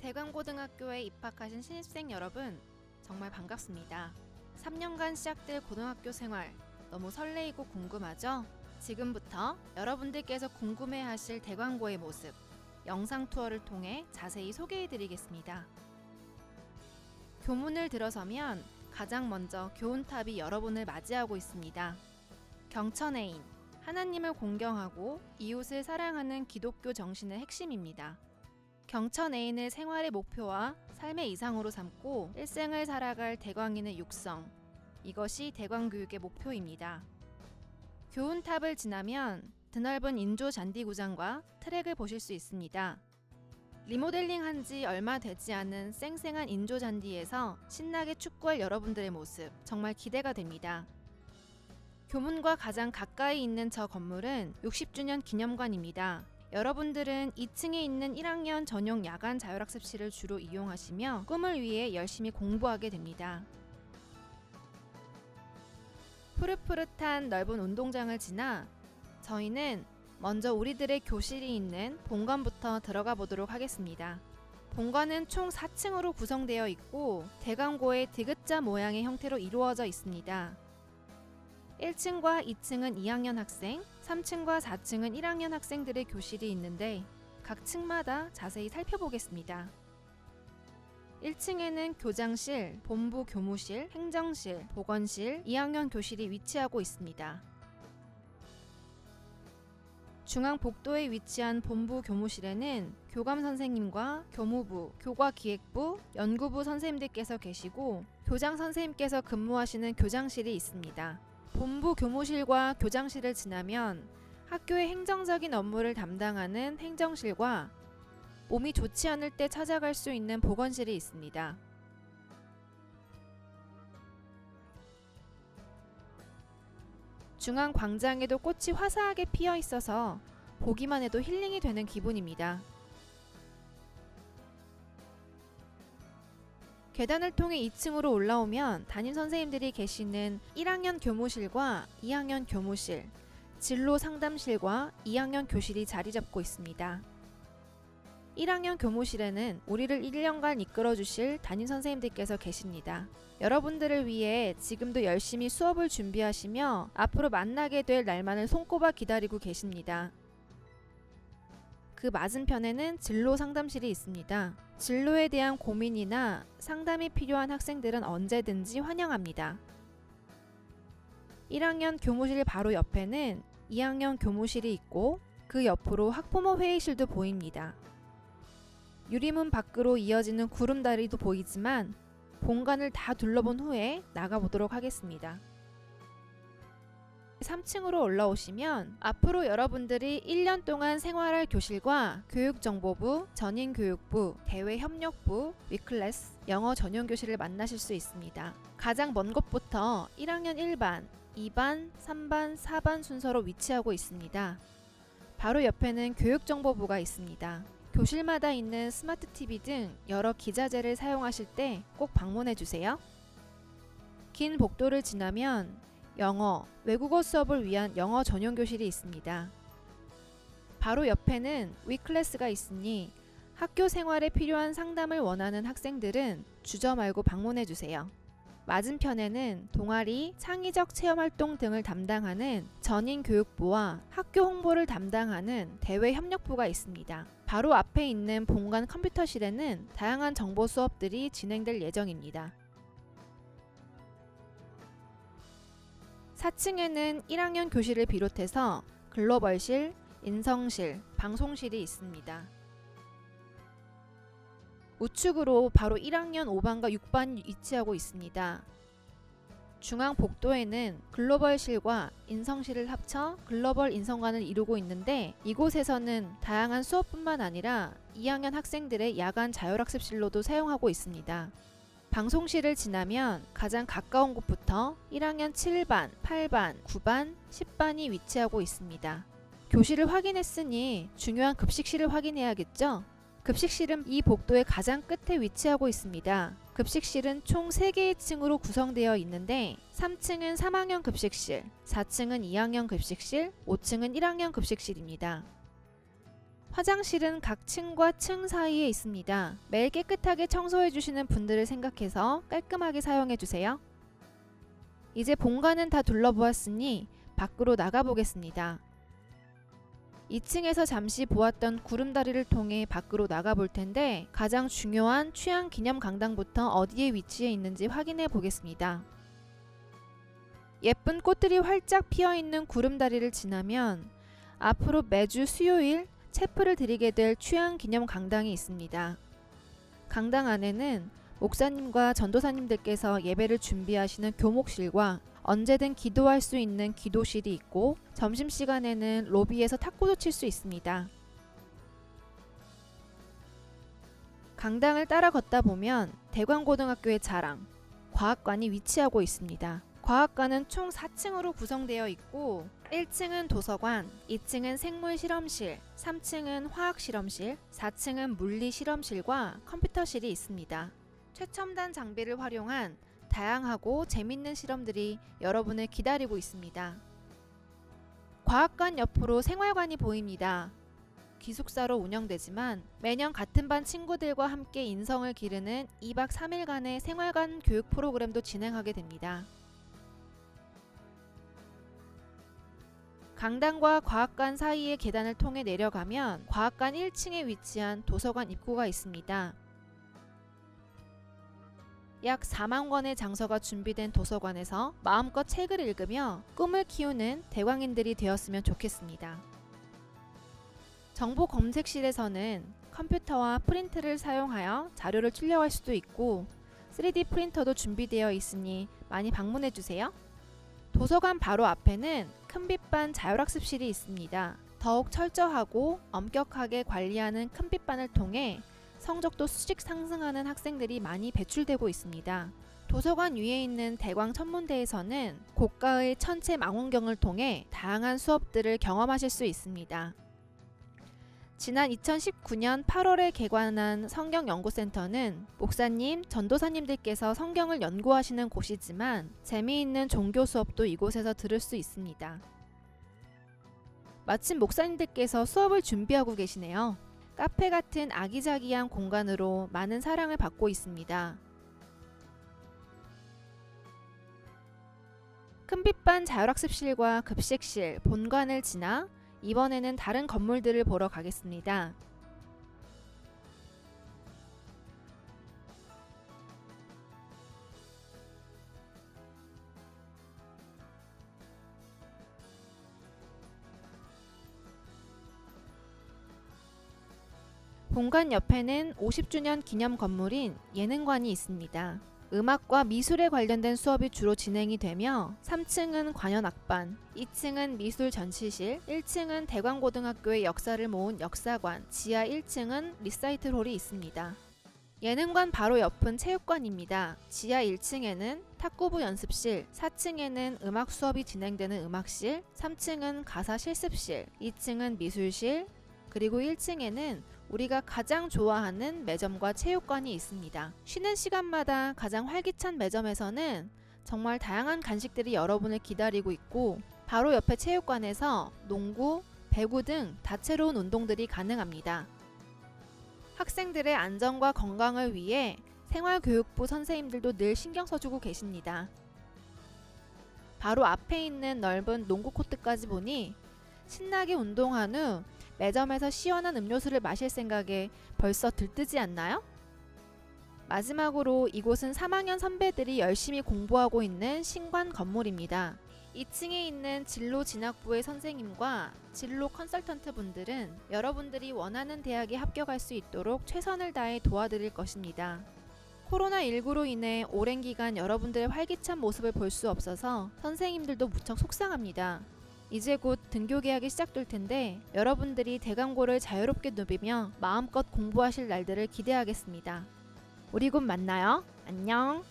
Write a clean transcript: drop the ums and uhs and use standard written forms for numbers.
대관고등학교에 입학하신 신입생 여러분, 정말 반갑습니다. 3년간 시작될 고등학교 생활, 너무 설레이고 궁금하죠? 지금부터 여러분들께서 궁금해하실 대관고의 모습, 영상 투어를 통해 자세히 소개해드리겠습니다. 교문을 들어서면 가장 먼저 교훈탑이 여러분을 맞이하고 있습니다. 경천애인, 하나님을 공경하고 이웃을 사랑하는 기독교 정신의 핵심입니다. 경천애인을 생활의 목표와 삶의 이상으로 삼고 일생을 살아갈 대광인의 육성, 이것이 대광교육의 목표입니다. 교훈탑을 지나면 드넓은 인조 잔디구장과 트랙을 보실 수 있습니다. 리모델링한 지 얼마 되지 않은 쌩쌩한 인조 잔디에서 신나게 축구할 여러분들의 모습, 정말 기대가 됩니다. 교문과 가장 가까이 있는 저 건물은 60주년 기념관입니다. 여러분들은 2층에 있는 1학년 전용 야간 자율학습실을 주로 이용하시며 꿈을 위해 열심히 공부하게 됩니다. 푸릇푸릇한 넓은 운동장을 지나 저희는 먼저 우리들의 교실이 있는 본관부터 들어가 보도록 하겠습니다. 본관은 총 4층으로 구성되어 있고 대광고의 디귿자 모양의 형태로 이루어져 있습니다. 1층과 2층은 2학년 학생, 3층과 4층은 1학년 학생들의 교실이 있는데 각 층마다 자세히 살펴보겠습니다. 1층에는 교장실, 본부 교무실, 행정실, 보건실, 2학년 교실이 위치하고 있습니다. 중앙 복도에 위치한 본부 교무실에는 교감 선생님과 교무부, 교과기획부, 연구부 선생님들께서 계시고 교장 선생님께서 근무하시는 교장실이 있습니다. 본부 교무실과 교장실을 지나면 학교의 행정적인 업무를 담당하는 행정실과 몸이 좋지 않을 때 찾아갈 수 있는 보건실이 있습니다. 중앙 광장에도 꽃이 화사하게 피어 있어서 보기만 해도 힐링이 되는 기분입니다. 계단을 통해 2층으로 올라오면 담임 선생님들이 계시는 1학년 교무실과 2학년 교무실, 진로 상담실과 2학년 교실이 자리 잡고 있습니다. 1학년 교무실에는 우리를 1년간 이끌어 주실 담임 선생님들께서 계십니다. 여러분들을 위해 지금도 열심히 수업을 준비하시며 앞으로 만나게 될 날만을 손꼽아 기다리고 계십니다. 그 맞은편에는 진로 상담실이 있습니다. 진로에 대한 고민이나 상담이 필요한 학생들은 언제든지 환영합니다. 1학년 교무실 바로 옆에는 2학년 교무실이 있고 그 옆으로 학부모 회의실도 보입니다. 유리문 밖으로 이어지는 구름다리도 보이지만 본관을 다 둘러본 후에 나가보도록 하겠습니다. 3층으로 올라오시면 앞으로 여러분들이 1년 동안 생활할 교실과 교육정보부, 전인교육부, 대외협력부, 위클래스, 영어 전용교실을 만나실 수 있습니다. 가장 먼 곳부터 1학년 1반, 2반, 3반, 4반 순서로 위치하고 있습니다. 바로 옆에는 교육정보부가 있습니다. 교실마다 있는 스마트 TV 등 여러 기자재를 사용하실 때 꼭 방문해주세요. 긴 복도를 지나면 영어, 외국어 수업을 위한 영어 전용 교실이 있습니다. 바로 옆에는 위클래스가 있으니 학교 생활에 필요한 상담을 원하는 학생들은 주저 말고 방문해주세요. 맞은편에는 동아리, 창의적 체험활동 등을 담당하는 전인교육부와 학교 홍보를 담당하는 대외협력부가 있습니다. 바로 앞에 있는 본관 컴퓨터실에는 다양한 정보 수업들이 진행될 예정입니다. 4층에는 1학년 교실을 비롯해서 글로벌실, 인성실, 방송실이 있습니다. 우측으로 바로 1학년 5반과 6반이 위치하고 있습니다. 중앙 복도에는 글로벌실과 인성실을 합쳐 글로벌 인성관을 이루고 있는데 이곳에서는 다양한 수업뿐만 아니라 2학년 학생들의 야간 자율학습실로도 사용하고 있습니다. 방송실을 지나면 가장 가까운 곳부터 1학년 7반, 8반, 9반, 10반이 위치하고 있습니다. 교실을 확인했으니 중요한 급식실을 확인해야겠죠? 급식실은 이 복도의 가장 끝에 위치하고 있습니다. 급식실은 총 3개의 층으로 구성되어 있는데 3층은 3학년 급식실, 4층은 2학년 급식실, 5층은 1학년 급식실입니다. 화장실은 각 층과 층 사이에 있습니다. 매일 깨끗하게 청소해 주시는 분들을 생각해서 깔끔하게 사용해 주세요. 이제 본관은 다 둘러보았으니 밖으로 나가 보겠습니다. 2층에서 잠시 보았던 구름다리를 통해 밖으로 나가 볼 텐데 가장 중요한 취향 기념 강당부터 어디에 위치해 있는지 확인해 보겠습니다. 예쁜 꽃들이 활짝 피어 있는 구름다리를 지나면 앞으로 매주 수요일 체프를 드리게 될 취향 기념 강당이 있습니다. 강당 안에는 목사님과 전도사님들께서 예배를 준비하시는 교목실과 언제든 기도할 수 있는 기도실이 있고 점심시간에는 로비에서 탁구도 칠 수 있습니다. 강당을 따라 걷다 보면 대광고등학교의 자랑, 과학관이 위치하고 있습니다. 과학관은 총 4층으로 구성되어 있고 1층은 도서관, 2층은 생물실험실, 3층은 화학실험실, 4층은 물리실험실과 컴퓨터실이 있습니다. 최첨단 장비를 활용한 다양하고 재밌는 실험들이 여러분을 기다리고 있습니다. 과학관 옆으로 생활관이 보입니다. 기숙사로 운영되지만 매년 같은 반 친구들과 함께 인성을 기르는 2박 3일간의 생활관 교육 프로그램도 진행하게 됩니다. 강당과 과학관 사이의 계단을 통해 내려가면 과학관 1층에 위치한 도서관 입구가 있습니다. 약 4만 권의 장서가 준비된 도서관에서 마음껏 책을 읽으며 꿈을 키우는 대광인들이 되었으면 좋겠습니다. 정보 검색실에서는 컴퓨터와 프린트를 사용하여 자료를 출력할 수도 있고 3D 프린터도 준비되어 있으니 많이 방문해주세요. 도서관 바로 앞에는 큰빛반 자율학습실이 있습니다. 더욱 철저하고 엄격하게 관리하는 큰빛반을 통해 성적도 수직 상승하는 학생들이 많이 배출되고 있습니다. 도서관 위에 있는 대광 천문대에서는 고가의 천체 망원경을 통해 다양한 수업들을 경험하실 수 있습니다. 지난 2019년 8월에 개관한 성경연구센터는 목사님, 전도사님들께서 성경을 연구하시는 곳이지만 재미있는 종교 수업도 이곳에서 들을 수 있습니다. 마침 목사님들께서 수업을 준비하고 계시네요. 카페 같은 아기자기한 공간으로 많은 사랑을 받고 있습니다. 큰빛반 자율학습실과 급식실, 본관을 지나 이번에는 다른 건물들을 보러 가겠습니다. 본관 옆에는 50주년 기념 건물인 예능관이 있습니다. 음악과 미술에 관련된 수업이 주로 진행이 되며 3층은 관현악반, 2층은 미술 전시실, 1층은 대광고등학교의 역사를 모은 역사관, 지하 1층은 리사이틀홀이 있습니다. 예능관 바로 옆은 체육관입니다. 지하 1층에는 탁구부 연습실, 4층에는 음악 수업이 진행되는 음악실, 3층은 가사 실습실, 2층은 미술실, 그리고 1층에는 우리가 가장 좋아하는 매점과 체육관이 있습니다. 쉬는 시간마다 가장 활기찬 매점에서는 정말 다양한 간식들이 여러분을 기다리고 있고 바로 옆에 체육관에서 농구, 배구 등 다채로운 운동들이 가능합니다. 학생들의 안전과 건강을 위해 생활교육부 선생님들도 늘 신경 써주고 계십니다. 바로 앞에 있는 넓은 농구 코트까지 보니 신나게 운동한 후 매점에서 시원한 음료수를 마실 생각에 벌써 들뜨지 않나요? 마지막으로 이곳은 3학년 선배들이 열심히 공부하고 있는 신관 건물입니다. 2층에 있는 진로 진학부의 선생님과 진로 컨설턴트 분들은 여러분들이 원하는 대학에 합격할 수 있도록 최선을 다해 도와드릴 것입니다. 코로나19로 인해 오랜 기간 여러분들의 활기찬 모습을 볼 수 없어서 선생님들도 무척 속상합니다. 이제 곧 등교 개학이 시작될 텐데 여러분들이 대강고를 자유롭게 누비며 마음껏 공부하실 날들을 기대하겠습니다. 우리 곧 만나요. 안녕.